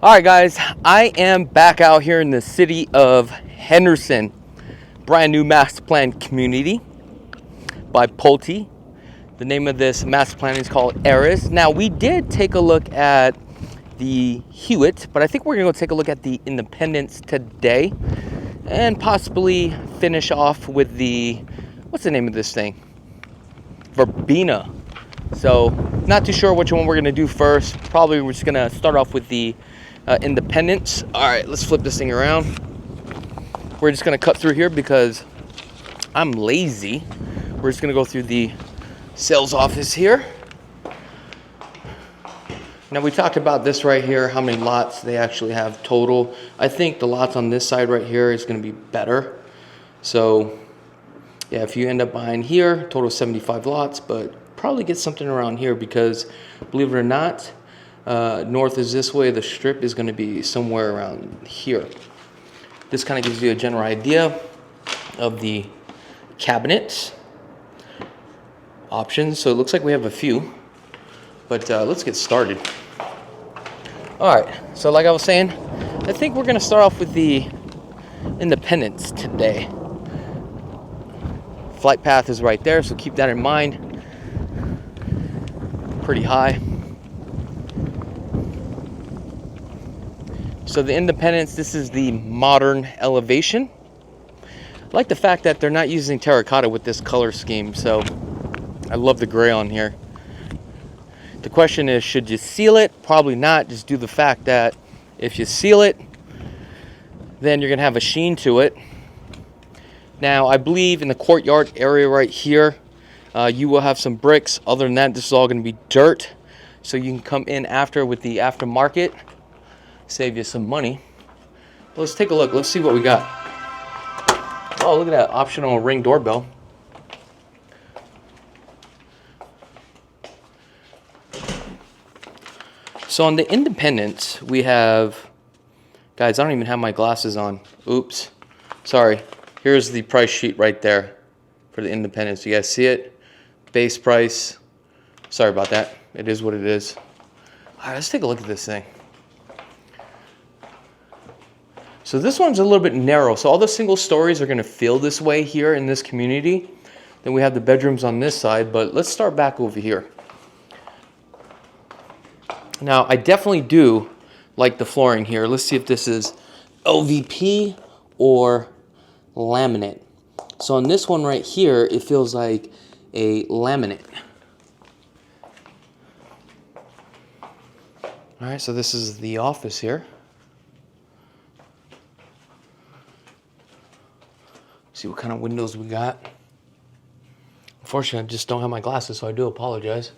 All right, guys, I am back out here in the city of Henderson. Brand new master plan community by Pulte. The name of this master plan is called Aerys. Now, we did take a look at the Hewitt, but I think we're gonna go take a look at the Independence today and possibly finish off with the, what's the name of this thing? Verbena. So, not too sure which one we're gonna do first. Probably we're just gonna start off with the Independence. All right, let's flip this thing around. We're just gonna cut through here because I'm lazy. We're just gonna go through the sales office here. Now, we talked about this right here, how many lots they actually have total. I think the lots on this side right here is gonna be better. So yeah, if you end up buying here, total 75 lots, but probably get something around here because, believe it or not, north is this way, the strip is gonna be somewhere around here. This kind of gives you a general idea of the cabinets options. So it looks like we have a few, but let's get started. All right, so like I was saying, I think we're gonna start off with the Independence today. Flight path is right there, so keep that in mind. Pretty high. So the Independence, this is the modern elevation. I like the fact that they're not using terracotta with this color scheme, so I love the gray on here. The question is, should you seal it? Probably not. Just do the fact that if you seal it, then you're gonna have a sheen to it. Now, I believe in the courtyard area right here, you will have some bricks. Other than that, this is all gonna be dirt. So you can come in after with the aftermarket, save you some money. Let's take a look. Let's see what we got. Oh, look at that optional Ring doorbell. So on the Independence, we have, guys, I don't even have my glasses on. Oops, sorry. Here's the price sheet right there for the Independence. You guys see it? Base price. Sorry about that. It is what it is. All right, let's take a look at this thing. So this one's a little bit narrow. So all the single stories are gonna feel this way here in this community. Then we have the bedrooms on this side, but let's start back over here. Now, I definitely do like the flooring here. Let's see if this is LVP or laminate. So on this one right here, it feels like a laminate. All right, so this is the office here. See what kind of windows we got. Unfortunately, I just don't have my glasses, so I do apologize.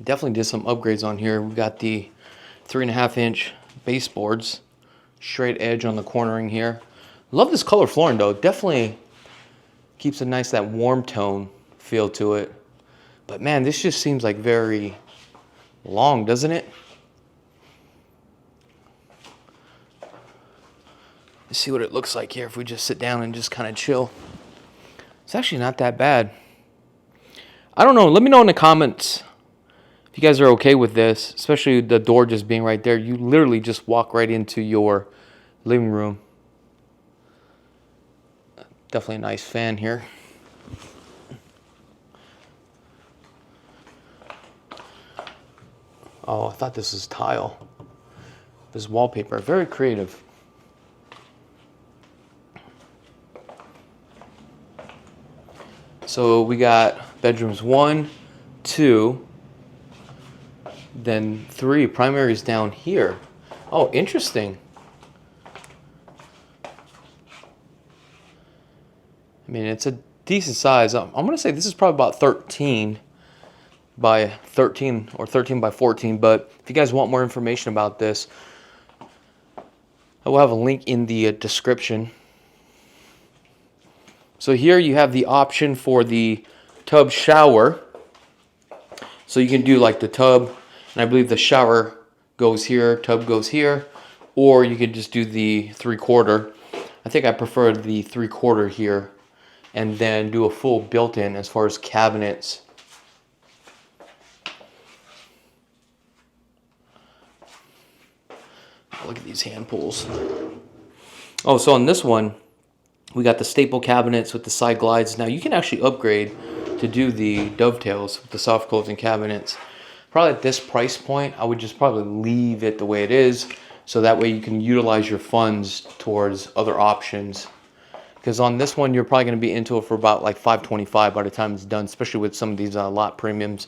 Definitely did some upgrades on here. We got the 3.5-inch baseboards, straight edge on the cornering here. Love this color flooring though. Definitely keeps a nice, that warm tone feel to it. But man, this just seems like very long, doesn't it? Let's see what it looks like here if we just sit down and just kind of chill. It's actually not that bad. I don't know. Let me know in the comments if you guys are okay with this, especially the door just being right there. You literally just walk right into your living room. Definitely a nice fan here. Oh, I thought this was tile. This wallpaper, very creative. So we got bedrooms 1, 2, then 3. Primary is down here. Oh, interesting. I mean, it's a decent size. I'm going to say this is probably about 13 by 13 or 13 by 14. But if you guys want more information about this, I will have a link in the description. So here you have the option for the tub shower. So you can do like the tub, and I believe the shower goes here, tub goes here, or you could just do the 3/4. I think I prefer the 3/4 here and then do a full built-in as far as cabinets. Look at these hand pulls. Oh, so on this one, we got the staple cabinets with the side glides. Now you can actually upgrade to do the dovetails with the soft closing cabinets. Probably at this price point, I would just probably leave it the way it is, so that way you can utilize your funds towards other options. Because on this one, you're probably going to be into it for about like $525 by the time it's done, especially with some of these lot premiums.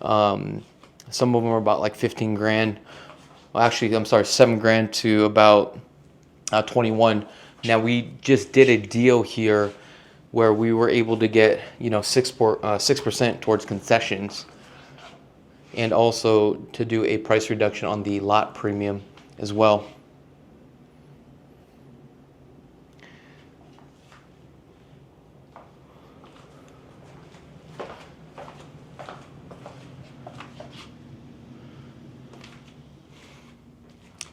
Some of them are about like 15 grand. Well, actually, I'm sorry, 7 grand to about 21. Now we just did a deal here where we were able to get 6% towards concessions, and also to do a price reduction on the lot premium as well.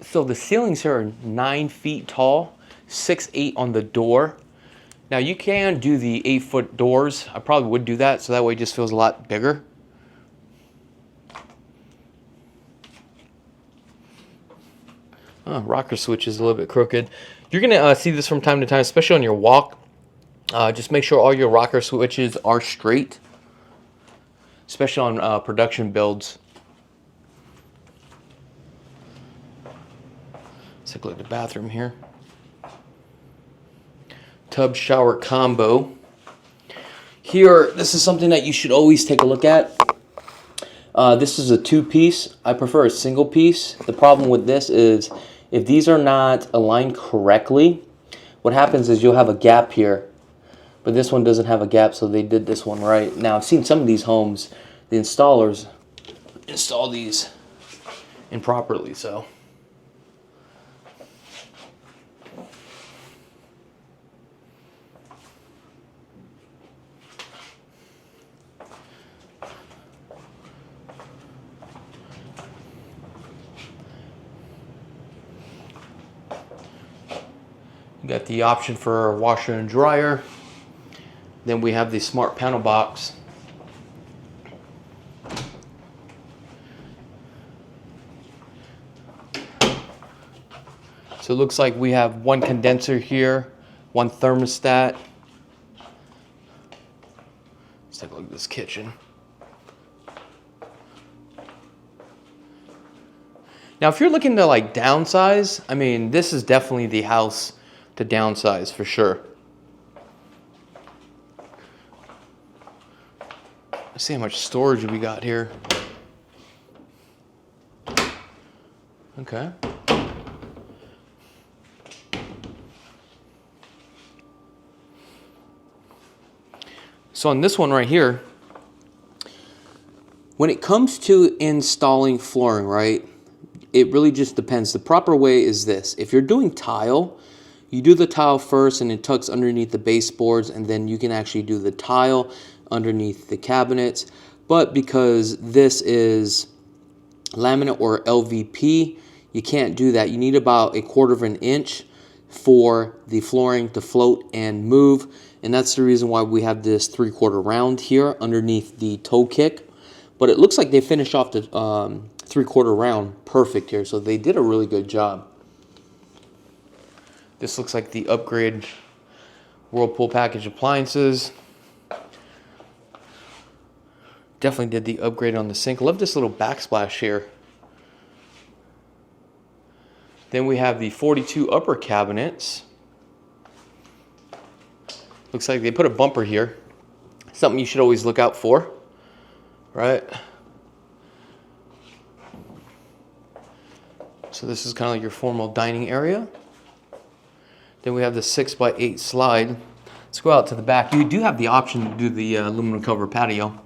So the ceilings here are 9 feet tall, 6'8" on the door. Now you can do the 8-foot doors. I probably would do that, so that way it just feels a lot bigger. Rocker switch is a little bit crooked. You're gonna see this from time to time, especially on your walk. Just make sure all your rocker switches are straight, especially on production builds. Let's take a look at the bathroom here. Tub shower combo. Here, this is something that you should always take a look at. This is a 2-piece. I prefer a single piece. The problem with this is if these are not aligned correctly, what happens is you'll have a gap here. But this one doesn't have a gap, so they did this one right. Now, I've seen some of these homes, the installers install these improperly, so. You got the option for a washer and dryer. Then we have the smart panel box. So it looks like we have one condenser here, one thermostat. Let's take a look at this kitchen. Now, if you're looking to like downsize, I mean, this is definitely the house to downsize for sure. Let's see how much storage we got here. Okay. So on this one right here, when it comes to installing flooring, right, it really just depends. The proper way is this. If you're doing tile, you do the tile first and it tucks underneath the baseboards, and then you can actually do the tile underneath the cabinets. But because this is laminate or LVP, you can't do that. You need about 1/4 inch for the flooring to float and move, and that's the reason why we have this 3/4 round here underneath the toe kick. But it looks like they finished off the 3/4 round perfect here, so they did a really good job. This looks like the upgrade Whirlpool package appliances. Definitely did the upgrade on the sink. Love this little backsplash here. Then we have the 42 upper cabinets. Looks like they put a bumper here. Something you should always look out for, right? So this is kind of like your formal dining area. Then we have the 6x8 slide. Let's go out to the back. You do have the option to do the aluminum cover patio.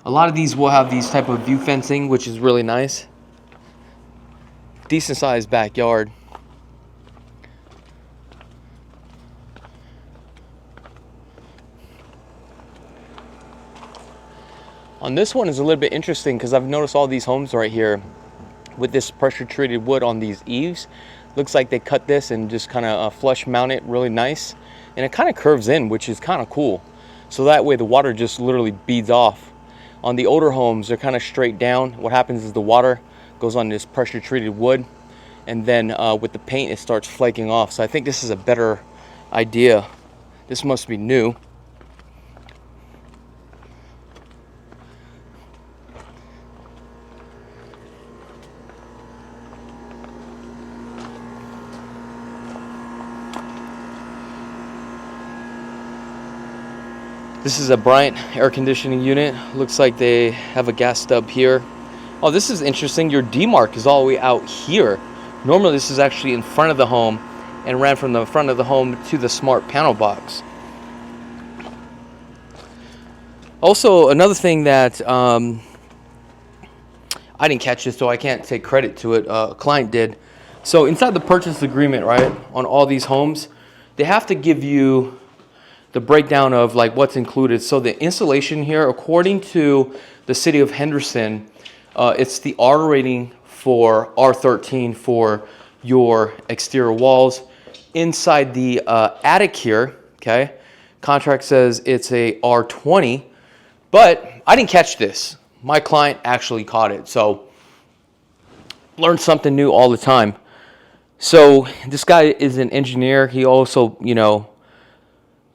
A lot of these will have these type of view fencing, which is really nice. Decent sized backyard. On this one is a little bit interesting because I've noticed all these homes right here with this pressure treated wood on these eaves. Looks like they cut this and just kind of flush mount it really nice. And it kind of curves in, which is kind of cool. So that way the water just literally beads off. On the older homes, they're kind of straight down. What happens is the water goes on this pressure treated wood, and then with the paint it starts flaking off. So I think this is a better idea. This must be new. This is a Bryant air conditioning unit. Looks like they have a gas stub here. Oh, this is interesting. Your demarc is all the way out here. Normally this is actually in front of the home and ran from the front of the home to the smart panel box. Also, another thing that I didn't catch this, so I can't take credit to it. A client did. So inside the purchase agreement, right, on all these homes, they have to give you the breakdown of like what's included. So the installation here, according to the city of Henderson, it's the R rating for R13 for your exterior walls. Inside the attic here, okay, contract says it's a R20, but I didn't catch this. My client actually caught it. So learn something new all the time. So this guy is an engineer. He also, you know,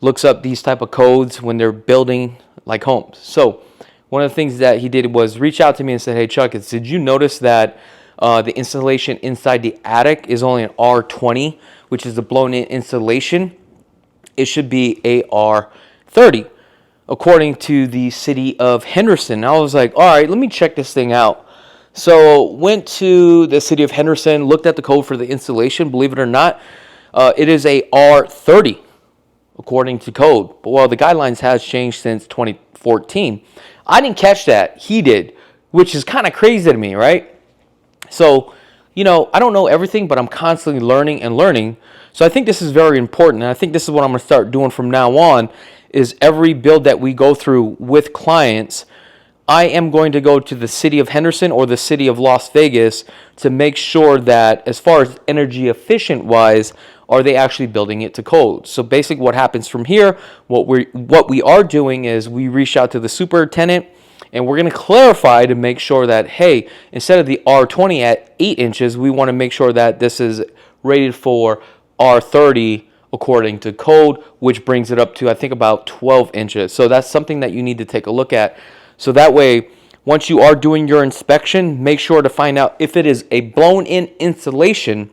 looks up these type of codes when they're building like homes. So one of the things that he did was reach out to me and said, hey Chuck, did you notice that the installation inside the attic is only an R20, which is the blown in installation? It should be a R30 according to the city of Henderson. I was like, all right, let me check this thing out. So went to the city of Henderson, looked at the code for the installation. Believe it or not, it is a R30 according to code. But well, the guidelines has changed since 2014. I didn't catch that. He did, which is kind of crazy to me, right? So, you know, I don't know everything, but I'm constantly learning and learning. So I think this is very important. And I think this is what I'm going to start doing from now on is every build that we go through with clients, I am going to go to the city of Henderson or the city of Las Vegas to make sure that as far as energy efficient wise, are they actually building it to code? So basically what happens from here, what we are doing is we reach out to the superintendent and we're going to clarify to make sure that, hey, instead of the R20 at 8 inches, we want to make sure that this is rated for R30 according to code, which brings it up to, I think, about 12 inches. So that's something that you need to take a look at. So that way, once you are doing your inspection, make sure to find out if it is a blown-in insulation,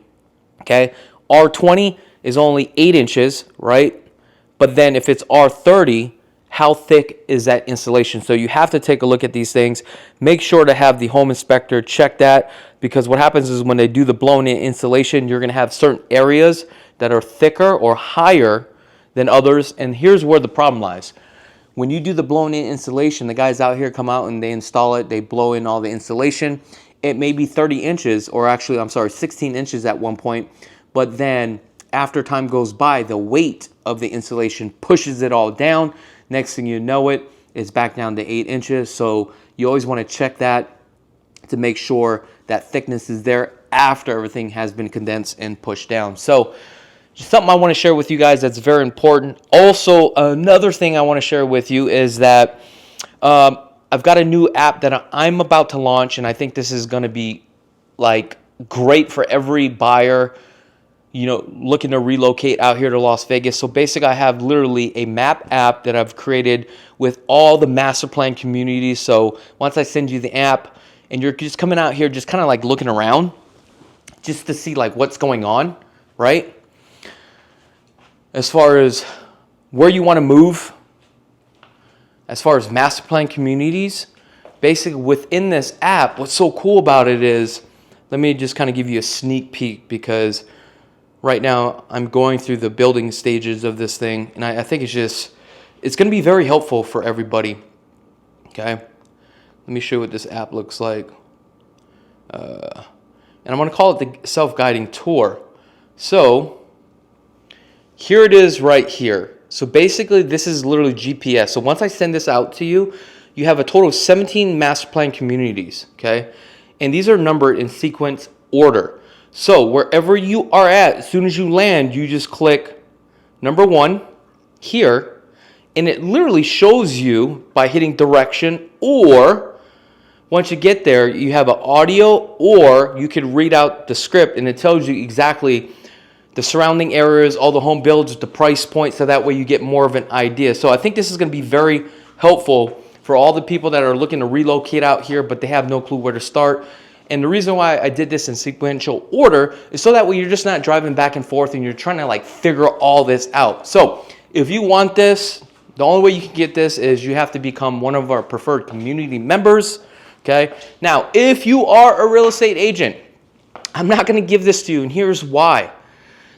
okay? R20 is only 8 inches, right? But then if it's R30, how thick is that insulation? So you have to take a look at these things. Make sure to have the home inspector check that, because what happens is when they do the blown-in insulation, you're going to have certain areas that are thicker or higher than others. And here's where the problem lies. When you do the blown-in insulation, the guys out here come out and they install it. They blow in all the insulation. It may be 30 inches, or actually, I'm sorry, 16 inches at one point. But then after time goes by, the weight of the insulation pushes it all down. Next thing you know it, it's back down to 8 inches. So you always want to check that to make sure that thickness is there after everything has been condensed and pushed down. So just something I want to share with you guys that's very important. Also, another thing I want to share with you is that I've got a new app that I'm about to launch, and I think this is going to be like great for every buyer, you know, looking to relocate out here to Las Vegas. So basically, I have literally a map app that I've created with all the master plan communities. So once I send you the app and you're just coming out here, just kind of like looking around just to see like what's going on, right? As far as where you want to move, as far as master plan communities, basically within this app, what's so cool about it is, let me just kind of give you a sneak peek, because right now I'm going through the building stages of this thing, and I think it's going to be very helpful for everybody. Okay, let me show you what this app looks like. And I'm going to call it the self-guiding tour. So here it is right here. So basically this is literally GPS. So once I send this out to you, you have a total of 17 master plan communities, okay? And these are numbered in sequence order. So wherever you are at, as soon as you land, you just click number 1 here, and it literally shows you by hitting direction, or once you get there, you have an audio, or you can read out the script and it tells you exactly the surrounding areas, all the home builds, the price point, so that way you get more of an idea. So I think this is going to be very helpful for all the people that are looking to relocate out here, but they have no clue where to start. And the reason why I did this in sequential order is so that way you're just not driving back and forth and you're trying to like figure all this out. So if you want this, the only way you can get this is you have to become one of our preferred community members. Okay. Now, if you are a real estate agent, I'm not going to give this to you, and here's why.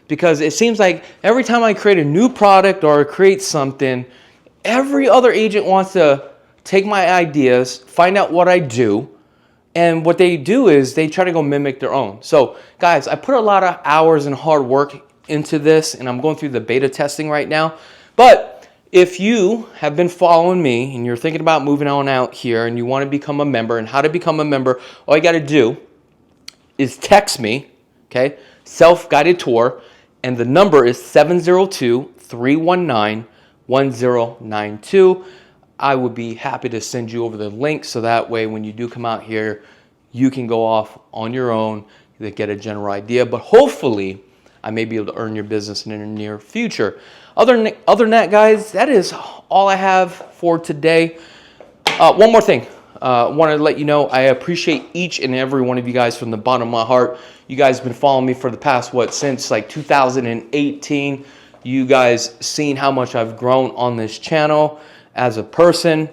Because it seems like every time I create a new product or create something, every other agent wants to take my ideas, find out what I do, and what they do is they try to go mimic their own. So guys, I put a lot of hours and hard work into this, and I'm going through the beta testing right now. But if you have been following me and you're thinking about moving on out here and you want to become a member, and how to become a member, all you got to do is text me, okay, self-guided tour, and the number is 702-319-1092. I would be happy to send you over the link, so that way when you do come out here, you can go off on your own to get a general idea. But hopefully, I may be able to earn your business in the near future. Other than that, guys, that is all I have for today. One more thing. I want to let you know I appreciate each and every one of you guys from the bottom of my heart. You guys have been following me for the past, since like 2018. You guys seen how much I've grown on this channel as a person,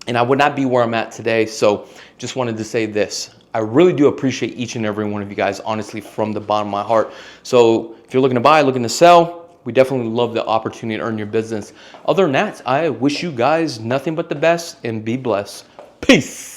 and I would not be where I'm at today. So just wanted to say this. I really do appreciate each and every one of you guys, honestly, from the bottom of my heart. So if you're looking to buy, looking to sell, we definitely love the opportunity to earn your business. Other than that, I wish you guys nothing but the best, and be blessed. Peace.